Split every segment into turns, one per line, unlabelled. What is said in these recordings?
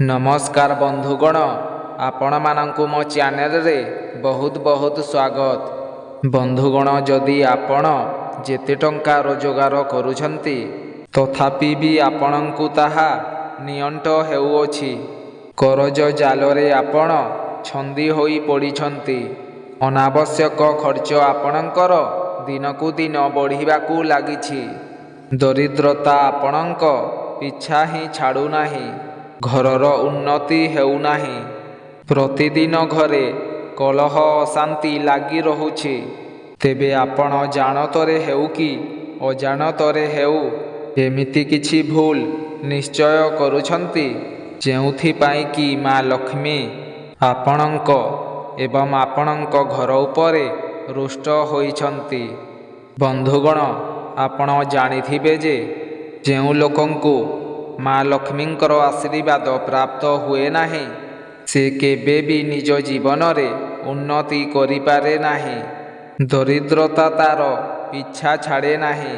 नमस्कार बंधुगण, आपण मानंकु मो चैनल रे बहुत बहुत स्वागत। बंधुगण, जदि आपण जेते टंका रोजगार करूछंती तथापि भी आपणंकु ताहा नियंट हेउअछि। करज जालरे आपण छंदी होई पड़िछंती। अनावश्यक खर्च आपणंकर दिनकु दिन बढ़िबाकु लागिछि। दरिद्रता आपणंक पिछा ही छाड़ू नाही। घरर उन्नति हेउनाही। प्रतिदिन घरे कलह अशांति लागी रहुछि। तेबे आपण जानतरे हेउ कि अजाणतरे हेउ एमिति किछि भूल निश्चय करूछंती जेउथिपाई कि माँ लक्ष्मी आपणंक एवं आपणंक घर उपरे रुष्ट होइछंती। बंधुगण, आपण जानिथिबे जे जेउ लोकंकु माँ लक्ष्मींकर आशीर्वाद प्राप्त हुए नाही से केबे भी निज जीवन रे उन्नति करिपारे नाही। दरिद्रता तार पिछा छाड़े नाही।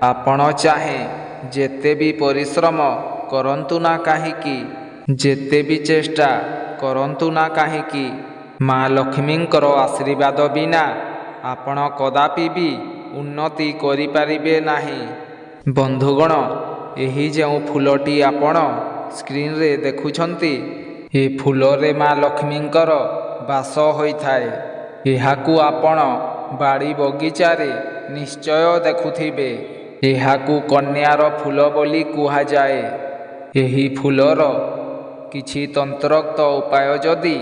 आपण चाहे जेते भी परिश्रम करंतु ना काहीकि, जेते भी चेष्टा करंतु ना काहीकि, माँ लक्ष्मींकर आशीर्वाद बिना आपण कदापि भी उन्नति करिपारिबे नाही। बंधुगण, एही जेउ फूलटी आपण स्क्रीन रे देखुछंती ए फूलरे माँ लक्ष्मींकर बास होइथाए। एहाकु आपण बाड़ी बगीचारे निश्चय देखुथिबे। एहाकु कन्यार फूल बोली कुहा जाए। एही फूलर किछि तंत्रोक्त उपाय जदि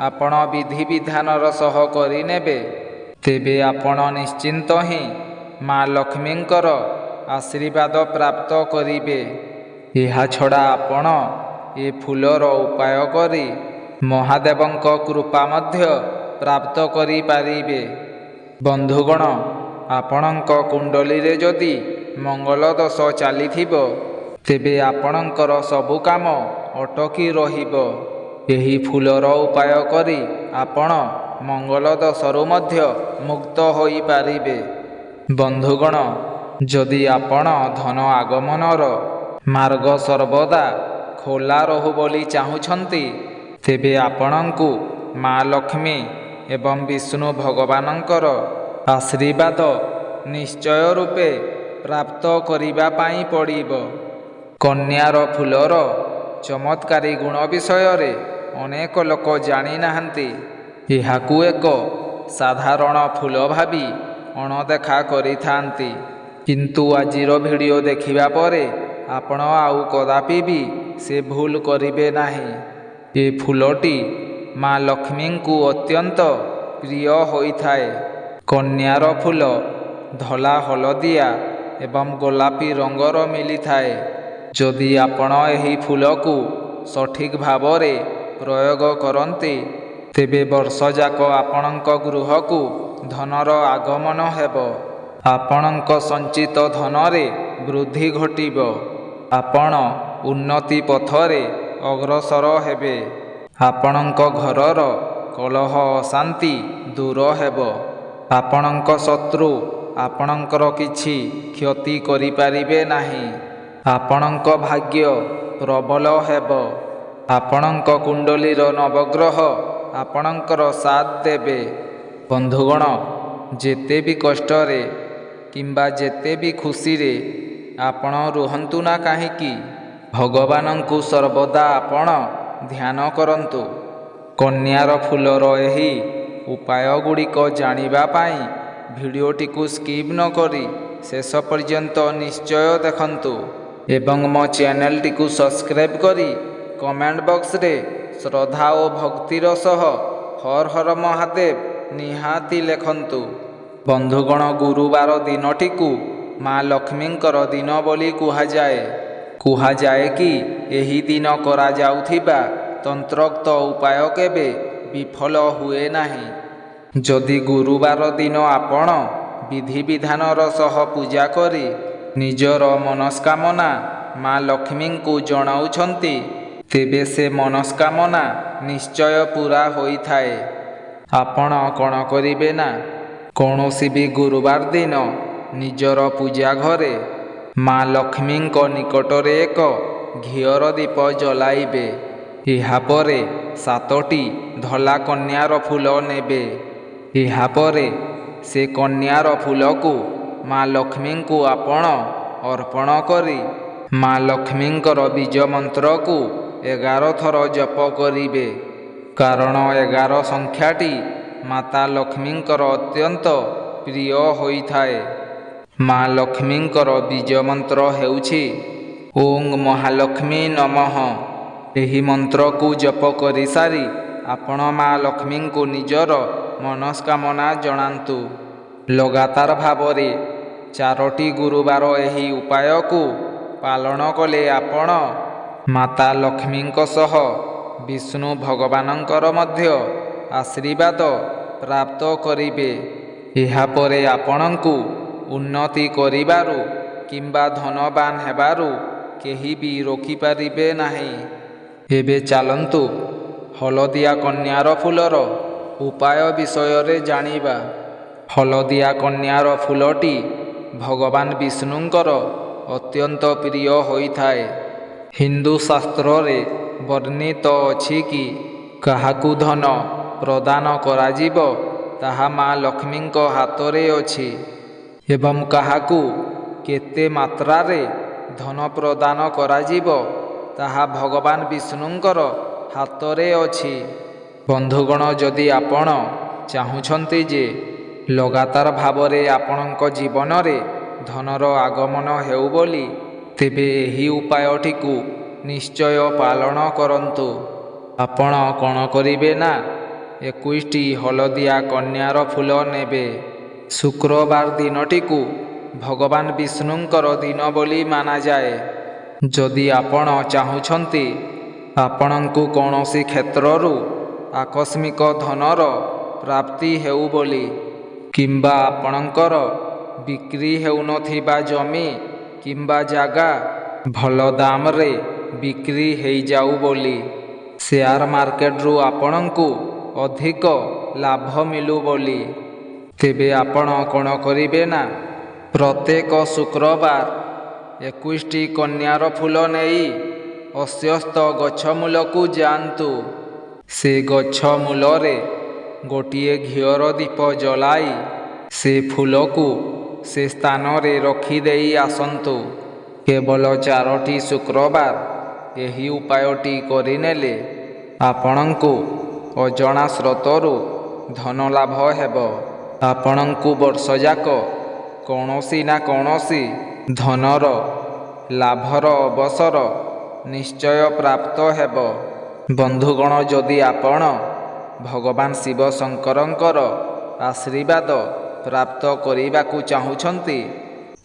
आपण विधि विधानर सह करिनेबे तेबे आपण निश्चिंत ही माँ लक्ष्मींकर आशीर्वाद प्राप्त करिबे। एहा छड़ा आपण ए फूलर उपाय करी महादेवंक कृपा मध्य प्राप्त करि पारिबे। बंधुगण, आपणंक कुंडली रे जदि मंगल दोष चलिथिबो तेबे आपणंकर सबु काम अटकी रहिबो। एही फूलर उपाय करी आपण मंगल दोषरु मध्य मुक्त होई पारिबे। बंधुगण, जदि आपण धन आगमनर मार्ग सर्वदा खोला रहु बोली चाहुछंती तेबे आपणंकु माँ लक्ष्मी एवं विष्णु भगवानंकर आशीर्वाद निश्चय रूपे प्राप्त करिबा पाई पड़िबो। कन्यार फूलर चमत्कारी गुण विषय रे अनेक लोक जानी नाहंती। एहाकु एक साधारण फूल भाबी अणदेखा करिथांती, किंतु आजिर वीडियो देखिबा परे आपण आउ कदापि भी से भूल करिबे नाही। ए फूलटी माँ लक्ष्मींकु अत्यंत प्रिय होइथाए। कन्यार फूल धला, हलदिया एवं गोलापी रंगर मिलिथाए। जदि आपण एही फूलकु सठिक भावरे प्रयोग करंती तेबे वर्ष जाक आपणंक गृहकु धनर आगमन हेबो। आपणंक संचित धनरे वृद्धि घटिबो। आपण उन्नति पथरे अग्रसर हेबे। आपणंक घरर कलह अशांति दूर हेबो। आपणंक शत्रु आपणंकर किछि क्षति करि पारिबे नाही। आपणंक भाग्य प्रबल हेबो। आपणंक कुंडलीर नवग्रह आपणंकर साथ देबे। बंधुगण, जेते भी कष्टरे किंबा जेते भी खुशी रे आपण रुहंतु ना काहीकि, भगवानंकु सर्वदा आपण ध्यान करंतु। कन्यार फूलर एही उपाय गुड़िक जानिबा पाई भिडियोटी को स्किप न करी शेष पर्यंत निश्चय देखंतु एवं मो चैनल टी को सब्सक्राइब करी कमेंट बॉक्स रे श्रद्धा और भक्तिर सह हर हर महादेव निहाती लेखंतु। बंधुगण, गुरुवार दिनटी को माँ लक्ष्मींकर दिन बोली कुहा जाए कि एही दिन करा जाउथिबा तंत्रोक्त उपाय केबे विफल हुए नाही। जदि गुरुवार दिन आपण विधि विधानर सह पूजा करी निजर मनस्कामना माँ लक्ष्मींकु जणाउछंती तेबे से मनस्कामना निश्चय पूरा होइथाए। आपण कौन करिबे ना, कौनसी भी गुरुवार दिन निजर पूजा घरे माँ लक्ष्मींक निकटरे एक घियर दीप जलाइबे। ଏହାପରେ 7ଟି ଧଳା କନ୍ୟାର ଫୁଲ ନେବେ। ଏହାପରେ ସେ କନ୍ୟାର ଫୁଲକୁ ମା ଲକ୍ଷ୍ମୀଙ୍କୁ ଆପଣ ଅର୍ପଣ କରି ମା ଲକ୍ଷ୍ମୀଙ୍କର ବୀଜ ମନ୍ତ୍ରକୁ 11 ଥର ଜପ କରିବେ। କାରଣ 11 ସଂଖ୍ୟାଟି ମାତା ଲକ୍ଷ୍ମୀଙ୍କର ଅତ୍ୟନ୍ତ ପ୍ରିୟ ହୋଇଥାଏ। ମା ଲକ୍ଷ୍ମୀଙ୍କର ବୀଜ ମନ୍ତ୍ର ହେଉଛି ଓଂ ମହାଲକ୍ଷ୍ମୀ ନମଃ। ଏହି ମନ୍ତ୍ରକୁ ଜପ କରିସାରି ଆପଣ ମା ଲକ୍ଷ୍ମୀଙ୍କୁ ନିଜର ମନସ୍କାମନା ଜଣାନ୍ତୁ। ଲଗାତାର ଭାବରେ 4ଟି ଗୁରୁବାର ଏହି ଉପାୟକୁ ପାଳନ କଲେ ଆପଣ ମାତା ଲକ୍ଷ୍ମୀଙ୍କ ସହ ବିଷ୍ଣୁ ଭଗବାନଙ୍କର ମଧ୍ୟ ଆଶୀର୍ବାଦ ପ୍ରାପ୍ତ କରିବେ। ଏହାପରେ ଆପଣଙ୍କୁ ଉନ୍ନତି କରିବାରୁ କିମ୍ବା ଧନବାନ ହେବାରୁ କେହି ବି ରୋକିପାରିବେ ନାହିଁ। ଏବେ ଚାଲନ୍ତୁ ହଳଦିଆ କନ୍ୟାର ଫୁଲର ଉପାୟ ବିଷୟରେ ଜାଣିବା। ହଳଦିଆ କନ୍ୟାର ଫୁଲଟି ଭଗବାନ ବିଷ୍ଣୁଙ୍କର ଅତ୍ୟନ୍ତ ପ୍ରିୟ ହୋଇଥାଏ। ହିନ୍ଦୁ ଶାସ୍ତ୍ରରେ ବର୍ଣ୍ଣିତ ଅଛି କି କାହାକୁ ଧନ ପ୍ରଦାନ କରାଯିବ ତାହା ମା ଲକ୍ଷ୍ମୀଙ୍କ ହାତରେ ଅଛି ଏବଂ କାହାକୁ କେତେ ମାତ୍ରାରେ ଧନ ପ୍ରଦାନ କରାଯିବ ତାହା ଭଗବାନ ବିଷ୍ଣୁଙ୍କର ହାତରେ ଅଛି। ବନ୍ଧୁଗଣ, ଯଦି ଆପଣ ଚାହୁଁଛନ୍ତି ଯେ ଲଗାତାର ଭାବରେ ଆପଣଙ୍କ ଜୀବନରେ ଧନର ଆଗମନ ହେଉ ବୋଲି, ତେବେ ଏହି ଉପାୟଟିକୁ ନିଶ୍ଚୟ ପାଳନ କରନ୍ତୁ। ଆପଣ କ'ଣ କରିବେ ନା 21ଟି ହଳଦିଆ କନ୍ୟାର ଫୁଲ ନେବେ। ଶୁକ୍ରବାର ଦିନଟିକୁ ଭଗବାନ ବିଷ୍ଣୁଙ୍କର ଦିନ ବୋଲି ମାନାଯାଏ। ଯଦି ଆପଣ ଚାହୁଁଛନ୍ତି ଆପଣଙ୍କୁ କୌଣସି କ୍ଷେତ୍ରରୁ ଆକସ୍ମିକ ଧନର ପ୍ରାପ୍ତି ହେଉ ବୋଲି, କିମ୍ବା ଆପଣଙ୍କର ବିକ୍ରି ହେଉନଥିବା ଜମି କିମ୍ବା ଜାଗା ଭଲ ଦାମରେ ବିକ୍ରି ହେଇଯାଉ ବୋଲି, ସେୟାର ମାର୍କେଟରୁ ଆପଣଙ୍କୁ ଅଧିକ ଲାଭ ମିଳୁ ବୋଲି, ତେବେ ଆପଣ କ'ଣ କରିବେ ନା ପ୍ରତ୍ୟେକ ଶୁକ୍ରବାର 21ଟି କନ୍ୟାର ଫୁଲ ନେଇ ଅଶ୍ୱତ୍ଥ ଗଛ ମୂଳକୁ ଯାଆନ୍ତୁ। ସେ ଗଛ ମୂଳରେ ଗୋଟିଏ ଘିଅର ଦୀପ ଜଳାଇ ସେ ଫୁଲକୁ ସେ ସ୍ଥାନରେ ରଖିଦେଇ ଆସନ୍ତୁ। କେବଳ 4ଟି ଶୁକ୍ରବାର ଏହି ଉପାୟଟି କରିନେଲେ ଆପଣଙ୍କୁ ଅଜଣା ସ୍ରୋତରୁ ଧନ ଲାଭ ହେବ। ଆପଣଙ୍କୁ ବର୍ଷଯାକ କୌଣସି ନା କୌଣସି ଧନର ଲାଭର ଅବସର ନିଶ୍ଚୟ ପ୍ରାପ୍ତ ହେବ। ବନ୍ଧୁଗଣ, ଯଦି ଆପଣ ଭଗବାନ ଶିବ ଶଙ୍କରଙ୍କର ଆଶୀର୍ବାଦ ପ୍ରାପ୍ତ କରିବାକୁ ଚାହୁଁଛନ୍ତି,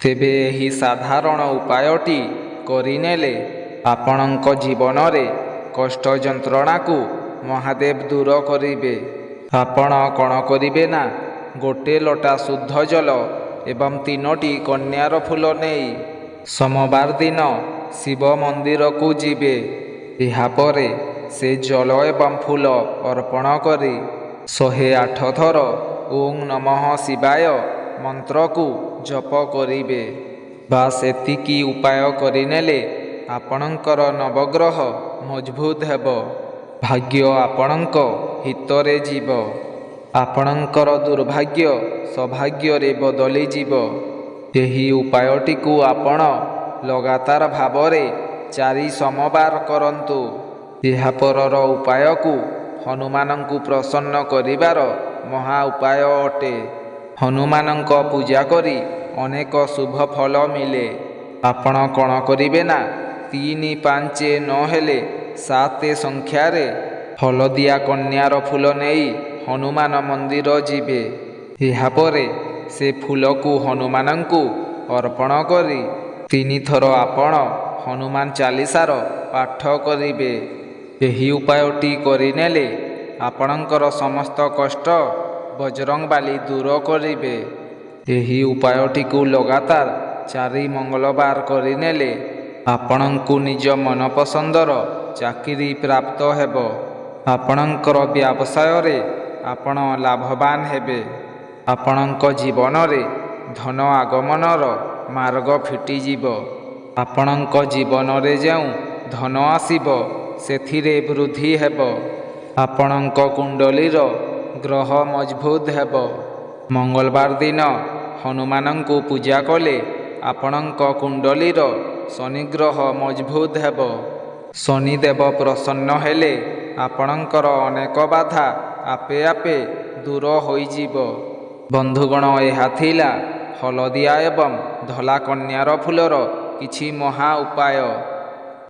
ତେବେ ଏହି ସାଧାରଣ ଉପାୟଟି କରିନେଲେ ଆପଣଙ୍କ ଜୀବନରେ କଷ୍ଟ ଯନ୍ତ୍ରଣାକୁ ମହାଦେବ ଦୂର କରିବେ। ଆପଣ କ'ଣ କରିବେ ନା ଗୋଟେ ଲୋଟା ଶୁଦ୍ଧ ଜଳ ଏବଂ 3ଟି କନ୍ୟାର ଫୁଲ ନେଇ ସୋମବାର ଦିନ ଶିବ ମନ୍ଦିରକୁ ଯିବେ। ଏହାପରେ ସେ ଜଳ ଏବଂ ଫୁଲ ଅର୍ପଣ କରି 108 ଥର ଓଂ ନମଃ ଶିବାୟ ମନ୍ତ୍ରକୁ ଜପ କରିବେ। ବାସ୍ ଏତିକି ଉପାୟ କରିନେଲେ ଆପଣଙ୍କର ନବଗ୍ରହ ମଜବୁତ ହେବ, ଭାଗ୍ୟ ଆପଣଙ୍କ ହିତରେ ଯିବ, ଆପଣଙ୍କର ଦୁର୍ଭାଗ୍ୟ ସୌଭାଗ୍ୟରେ ବଦଳିଯିବ। ଏହି ଉପାୟଟିକୁ ଆପଣ ଲଗାତାର ଭାବରେ 4 ସୋମବାର କରନ୍ତୁ। ଏହାପରର ଉପାୟକୁ ହନୁମାନଙ୍କୁ ପ୍ରସନ୍ନ କରିବାର ମହା ଉପାୟ ଅଟେ। ହନୁମାନଙ୍କ ପୂଜା କରି ଅନେକ ଶୁଭ ଫଳ ମିଳେ। ଆପଣ କ'ଣ କରିବେ ନା 3, 5 ନହେଲେ 7 ସଂଖ୍ୟାରେ ହଳଦିଆ କନ୍ୟାର ଫୁଲ ନେଇ ହନୁମାନ ମନ୍ଦିର ଯିବେ। ଏହାପରେ ସେ ଫୁଲକୁ ହନୁମାନଙ୍କୁ ଅର୍ପଣ କରି 3 ଥର ଆପଣ ହନୁମାନ ଚାଳିଶାର ପାଠ କରିବେ। ଏହି ଉପାୟଟି କରିନେଲେ ଆପଣଙ୍କର ସମସ୍ତ କଷ୍ଟ ବଜରଙ୍ଗବାଲି ଦୂର କରିବେ। ଏହି ଉପାୟଟିକୁ ଲଗାତାର 4 ମଙ୍ଗଳବାର କରିନେଲେ ଆପଣଙ୍କୁ ନିଜ ମନପସନ୍ଦର ଚାକିରି ପ୍ରାପ୍ତ ହେବ। ଆପଣଙ୍କର ବ୍ୟବସାୟରେ ଆପଣ ଲାଭବାନ ହେବେ। ଆପଣଙ୍କ ଜୀବନରେ ଧନ ଆଗମନର ମାର୍ଗ ଫିଟିଯିବ। ଆପଣଙ୍କ ଜୀବନରେ ଯେଉଁ ଧନ ଆସିବ ସେଥିରେ ବୃଦ୍ଧି ହେବ। ଆପଣଙ୍କ କୁଣ୍ଡଲୀର ଗ୍ରହ ମଜବୁତ ହେବ। ମଙ୍ଗଳବାର ଦିନ ହନୁମାନଙ୍କୁ ପୂଜା କଲେ ଆପଣଙ୍କ କୁଣ୍ଡଲୀର ଶନିଗ୍ରହ ମଜବୁତ ହେବ। ଶନିଦେବ ପ୍ରସନ୍ନ ହେଲେ ଆପଣଙ୍କର ଅନେକ ବାଧା ଆପେ ଆପେ ଦୂର ହୋଇଯିବ। ବନ୍ଧୁଗଣ, ଏହା ଥିଲା ହଳଦିଆ ଏବଂ ଧଳା କନ୍ୟାର ଫୁଲର କିଛି ମହା ଉପାୟ।